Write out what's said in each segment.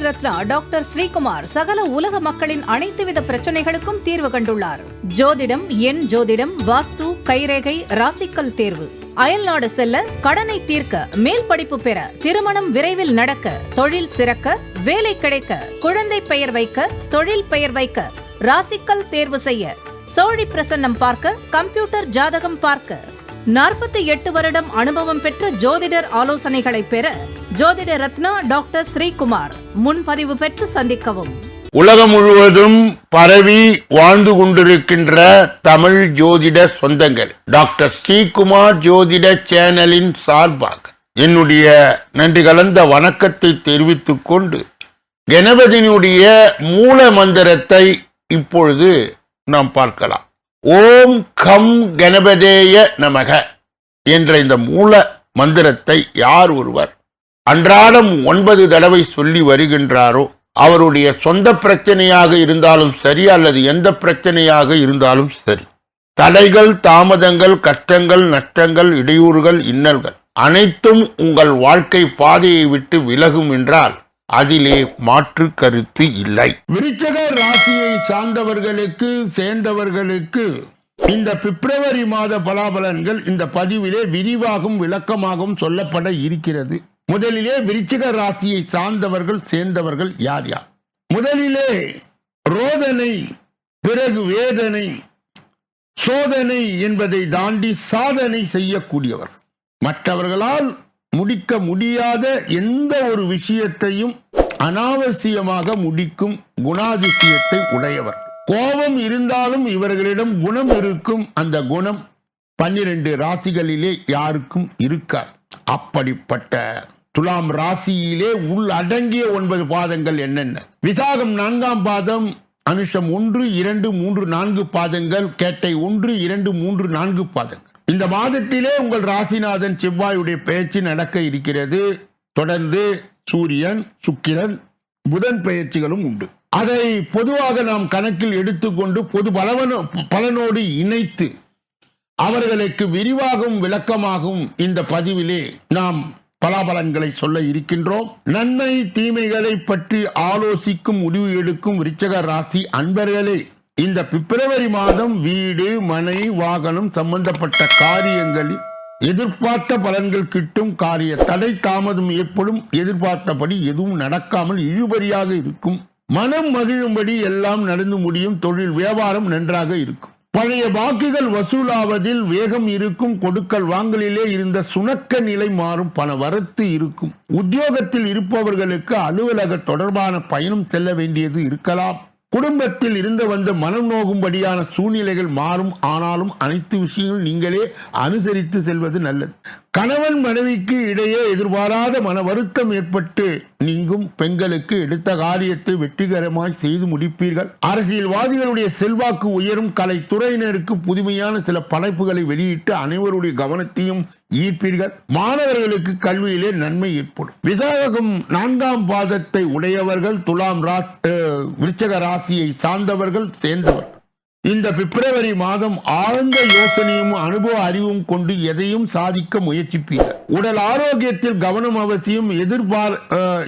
Ratna doctor Sreekumar சகல உலக மக்களின் அனைத்து வித பிரச்சனைகளுக்கும் தீர்வு கண்டுள்ளார். ஜோதிடம், எண் ஜோதிடம், வாஸ்து, கைரேகை, ராசிக்கல் தேர்வு, அயல்நாடு செல்ல, கடனை தீர்க்க, மேல் படிப்பு பெற, திருமணம் விரைவில் நடக்க, தொழில் சிறக்க, வேலை கிடைக்க, குழந்தை பெயர் வைக்க, தொழில் பெயர் வைக்க, ராசிக்கல் தேர்வு செய்ய, சோழி பிரசன்னம் பார்க்க, கம்ப்யூட்டர் ஜாதகம் பார்க்க, 48 வருடம் அனுபவம் பெற்ற ஜோதிடர் ஆலோசனைகளை பெற ஜோதிட ரத்னா டாக்டர் ஸ்ரீகுமார் முன்பதிவு பெற்று சந்திக்கவும். உலகம் முழுவதும் பரவி வாழ்ந்து கொண்டிருக்கின்ற தமிழ் ஜோதிட சொந்தங்கள், டாக்டர் ஸ்ரீகுமார் ஜோதிட சேனலின் சார்பாக என்னுடைய நன்றி கலந்த வணக்கத்தை தெரிவித்துக் கொண்டு கணபதியினுடைய மூல மந்திரத்தை இப்பொழுது நாம் பார்க்கலாம். ஓம் கம் கணபதேய நமக என்ற இந்த மூல மந்திரத்தை யார் ஒருவர் அன்றாடம் 9 தடவை சொல்லி வருகின்றாரோ அவருடைய சொந்த பிரச்சனையாக இருந்தாலும் சரி அல்லது எந்த பிரச்சனையாக இருந்தாலும் சரி, தடைகள், தாமதங்கள், கஷ்டங்கள், நஷ்டங்கள், இடையூறுகள், இன்னல்கள் அனைத்தும் உங்கள் வாழ்க்கை பாதையை விட்டு விலகும் என்றால் அதிலே மாற்று கருத்து இல்லை. விருச்சிக ராசியை சார்ந்தவர்களுக்கு சேர்ந்தவர்களுக்கு இந்த பிப்ரவரி மாத பலாபலன்கள் இந்த பதிவிலே விரிவாகவும் விளக்கமாகவும் சொல்லப்பட இருக்கிறது. முதலிலே விருச்சிக ராசியை சார்ந்தவர்கள் சேர்ந்தவர்கள் யார் யார்? முதலிலே ரோதனை, பிறகு வேதனை, சோதனை என்பதை தாண்டி சாதனை செய்யக்கூடியவர், மற்றவர்களால் முடிக்க முடியாத எந்த ஒரு விஷயத்தையும் அனாவசியமாக முடிக்கும் குணாதிசயத்தை உடையவர். கோபம் இருந்தாலும் இவர்களிடம் குணம் இருக்கும். அந்த குணம் 12 ராசிகளிலே யாருக்கும் இருக்காது. அப்படிப்பட்ட துலாம் ராசியிலே உள் அடங்கிய 9 பாதங்கள் என்னென்ன? விசாகம் 4ஆம் பாதம், அனுஷம் 1, 2, 3, 4 பாதங்கள், கேட்டை 1, 2, 3, 4 பாதங்கள். இந்த மாதத்திலே உங்கள் ராசிநாதன் செவ்வாயுடைய பெயர்ச்சி நடக்க இருக்கிறது. தொடர்ந்து சூரியன், சுக்கிரன், புதன் பெயர்ச்சிகளும் உண்டு. அதை பொதுவாக நாம் கணக்கில் எடுத்துக்கொண்டு பொது பலனோடு இணைத்து அவர்களுக்கு விரிவாகவும் விளக்கமாகவும் இந்த பதிவிலே நாம் பலாபலன்களை சொல்ல இருக்கின்றோம். நன்மை தீமைகளை பற்றி ஆலோசிக்கும் முடிவு எடுக்கும் விருச்சிக ராசி அன்பர்களே, இந்த பிப்ரவரி மாதம் வீடு, மனை, வாகனம் சம்பந்தப்பட்ட காரியங்களில் எதிர்பார்த்த பலன்கள் கிட்டும். காரிய தடை, தாமதம் ஏற்படும். எதிர்பார்த்தபடி எதுவும் நடக்காமல் இழுபறியாக இருக்கும். மனம் மகிழும்படி எல்லாம் நடந்து முடியும். தொழில் வியாபாரம் நன்றாக இருக்கும். பழைய பாக்கிகள் வசூலாவதில் வேகம் இருக்கும். கொடுக்கல் வாங்கலிலே இருந்த சுணக்க நிலை மாறும். பண வரத்து இருக்கும். உத்தியோகத்தில் இருப்பவர்களுக்கு அலுவலக தொடர்பான பயணம் செல்ல வேண்டியது இருக்கலாம். குடும்பத்தில் இருந்து வந்த மனம் நோகும்படியான சூழ்நிலைகள் மாறும். ஆனாலும் அனைத்து விஷயங்களும் நீங்களே அனுசரித்து செல்வது நல்லது. கணவன் மனைவிக்கு இடையே எதிர்பாராத மன வருத்தம் ஏற்பட்டு நீங்கும். பெண்களுக்கு எடுத்த காரியத்தை வெற்றிகரமாய் செய்து முடிப்பீர்கள். அரசியல்வாதிகளுடைய செல்வாக்கு உயரும். கலைத்துறையினருக்கு புதுமையான சில படைப்புகளை வெளியிட்டு அனைவருடைய கவனத்தையும் ஈர்ப்பீர்கள். மாணவர்களுக்கு கல்வியிலே நன்மை ஏற்படும். விசாகம் 4ஆம் பாதத்தை உடையவர்கள், துலாம் விருச்சிக ராசியை சார்ந்தவர்கள் சேர்ந்தவர்கள் இந்த பிப்ரவரி மாதம் ஆழ்ந்த யோசனையும் அனுபவ அறிவும் கொண்டு எதையும் சாதிக்க முயற்சிப்பீர்கள். உடல் ஆரோக்கியத்தில் கவனம் அவசியம்.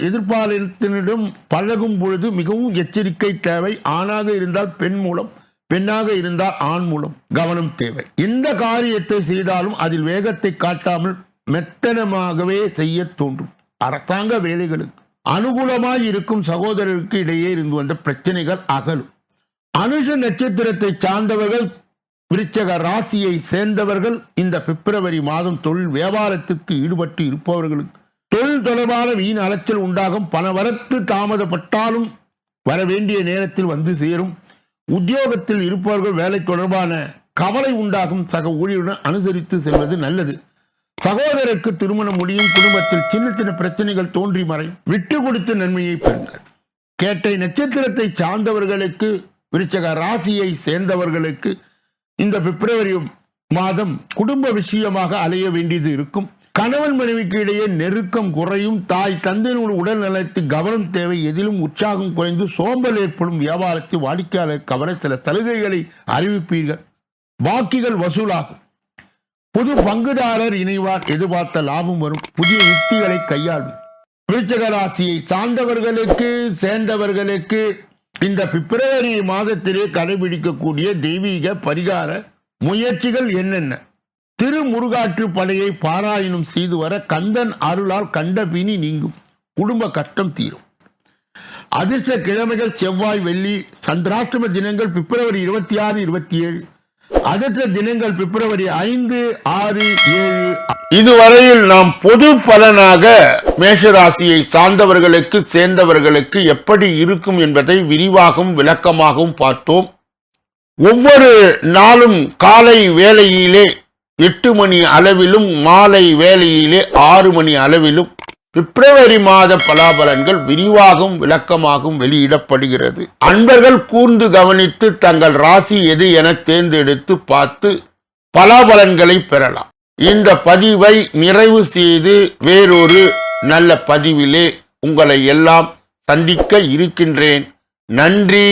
எதிர்பாலினத்தினிடம் பழகும் பொழுது மிகவும் எச்சரிக்கை தேவை. ஆணாக இருந்தால் பெண் மூலம், பெண்ணாக இருந்தால் ஆண் மூலம் கவனம் தேவை. எந்த காரியத்தை செய்தாலும் அதில் வேகத்தை காட்டாமல் மெத்தனமாகவே செய்ய தோன்றும். அரசாங்க வேலைகளுக்கு அனுகூலமாய் இருக்கும். சகோதரருக்கு இடையே இருந்து வந்த பிரச்சனைகள் அகலும். அனுஷ நட்சத்திரத்தை சார்ந்தவர்கள், விருச்சிக ராசியை சேர்ந்தவர்கள் இந்த பிப்ரவரி மாதம் தொழில் வியாபாரத்திற்கு ஈடுபட்டு இருப்பவர்களுக்கு தொழில் தொடர்பான வீண் அலைச்சல் உண்டாகும். பண வரத்து தாமதப்பட்டாலும் வர வேண்டிய நேரத்தில் வந்து சேரும். உத்தியோகத்தில் இருப்பவர்கள் வேலை தொடர்பான கவலை உண்டாகும். சக ஊழியருடன் அனுசரித்து செல்வது நல்லது. சகோதரருக்கு திருமணம் முடியும். குடும்பத்தில் சின்ன சின்ன பிரச்சனைகள் தோன்றி மறையும். விட்டு கொடுத்து நன்மையை பெறுங்கள். கேட்டை நட்சத்திரத்தை சார்ந்தவர்களுக்கு, விருச்சிக ராசியை சேர்ந்தவர்களுக்கு இந்த பிப்ரவரி மாதம் குடும்ப விஷயமாக அலைய வேண்டியது இருக்கும். கணவன் மனைவிக்கு இடையே நெருக்கம் குறையும். தாய் தந்தையினுடைய உடல் நலத்தில் கவனம் தேவை. எதிலும் உற்சாகம் குறைந்து சோம்பல் ஏற்படும். வியாபாரத்தில் வாடிக்கையாளர் கவர சில சலுகைகளை அறிவிப்பீர்கள். பாக்கிகள் வசூலாகும். புது பங்குதாரர் இணைவார். எதிர்பார்த்த லாபம் வரும். புதிய யுக்திகளை கையாளும். விருச்சிக ராசியை சார்ந்தவர்களுக்கு சேர்ந்தவர்களுக்கு இந்த பிப்ரவரி மாதத்திலே கடைபிடிக்கக்கூடிய தெய்வீக பரிகார முயற்சிகள் என்னென்ன? திருமுருகாற்று படையை பாராயணம் செய்து வர கந்தன் அருளால் கண்ட பிணி நீங்கும், குடும்ப கஷ்டம் தீரும். அதிர்ஷ்ட கிழமைகள் செவ்வாய், வெள்ளி. சந்திராஷ்டம தினங்கள் பிப்ரவரி 26, 27. அதிர்ஷ்ட தினங்கள் பிப்ரவரி 5, 6, 7. இதுவரையில் நாம் பொது பலனாக மேஷராசியை சார்ந்தவர்களுக்கு சேர்ந்தவர்களுக்கு எப்படி இருக்கும் என்பதை விரிவாகவும் விளக்கமாகவும் பார்த்தோம். ஒவ்வொரு நாளும் காலை வேளையிலே 8 மணி அளவிலும் மாலை வேளையிலே 6 மணி அளவிலும் பிப்ரவரி மாத பலாபலன்கள் விரிவாகவும் விளக்கமாகவும் வெளியிடப்படுகிறது. அன்பர்கள் கூர்ந்து கவனித்து தங்கள் ராசி எது என தேர்ந்தெடுத்து பார்த்து பலாபலன்களை பெறலாம். இந்த பதிவை நிறைவு செய்து வேறொரு நல்ல பதிவிலே உங்களை எல்லாம் சந்திக்க இருக்கின்றேன். நன்றி.